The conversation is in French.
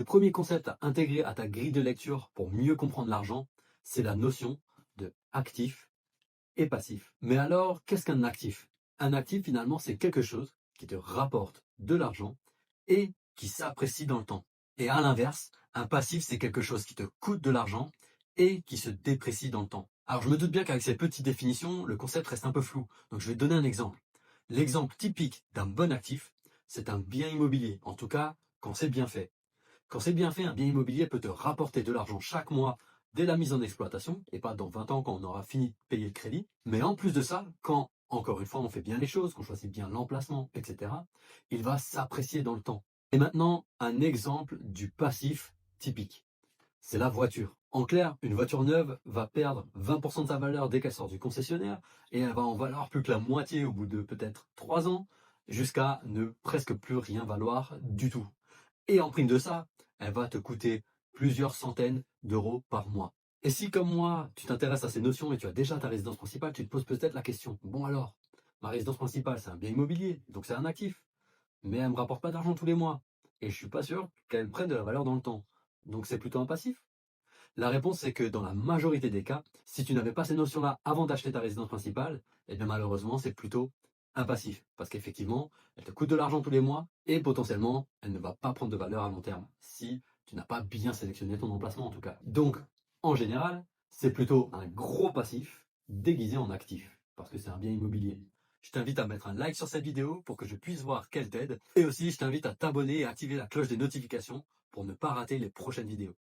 Le premier concept à intégrer à ta grille de lecture pour mieux comprendre l'argent, c'est la notion de actif et passif. Mais alors, qu'est-ce qu'un actif? Un actif, finalement, c'est quelque chose qui te rapporte de l'argent et qui s'apprécie dans le temps. Et à l'inverse, un passif, c'est quelque chose qui te coûte de l'argent et qui se déprécie dans le temps. Alors, je me doute bien qu'avec ces petites définitions, le concept reste un peu flou. Donc, je vais te donner un exemple. L'exemple typique d'un bon actif, c'est un bien immobilier. En tout cas, quand c'est bien fait. Quand c'est bien fait, un bien immobilier peut te rapporter de l'argent chaque mois dès la mise en exploitation, et pas dans 20 ans quand on aura fini de payer le crédit. Mais en plus de ça, quand, encore une fois, on fait bien les choses, qu'on choisit bien l'emplacement, etc., il va s'apprécier dans le temps. Et maintenant, un exemple du passif typique. C'est la voiture. En clair, une voiture neuve va perdre 20% de sa valeur dès qu'elle sort du concessionnaire, et elle va en valoir plus que la moitié au bout de peut-être 3 ans, jusqu'à ne presque plus rien valoir du tout. Et en prime de ça, elle va te coûter plusieurs centaines d'euros par mois. Et si, comme moi, tu t'intéresses à ces notions et tu as déjà ta résidence principale, tu te poses peut-être la question, bon alors, ma résidence principale, c'est un bien immobilier, donc c'est un actif, mais elle ne me rapporte pas d'argent tous les mois. Et je suis pas sûr qu'elle prenne de la valeur dans le temps. Donc c'est plutôt un passif. La réponse, c'est que dans la majorité des cas, si tu n'avais pas ces notions-là avant d'acheter ta résidence principale, eh bien malheureusement, c'est plutôt un passif. Parce qu'effectivement, elle te coûte de l'argent tous les mois et potentiellement, elle ne va pas prendre de valeur à long terme. Si tu n'as pas bien sélectionné ton emplacement en tout cas. Donc, en général, c'est plutôt un gros passif déguisé en actif. Parce que c'est un bien immobilier. Je t'invite à mettre un like sur cette vidéo pour que je puisse voir qu'elle t'aide. Et aussi, je t'invite à t'abonner et à activer la cloche des notifications pour ne pas rater les prochaines vidéos.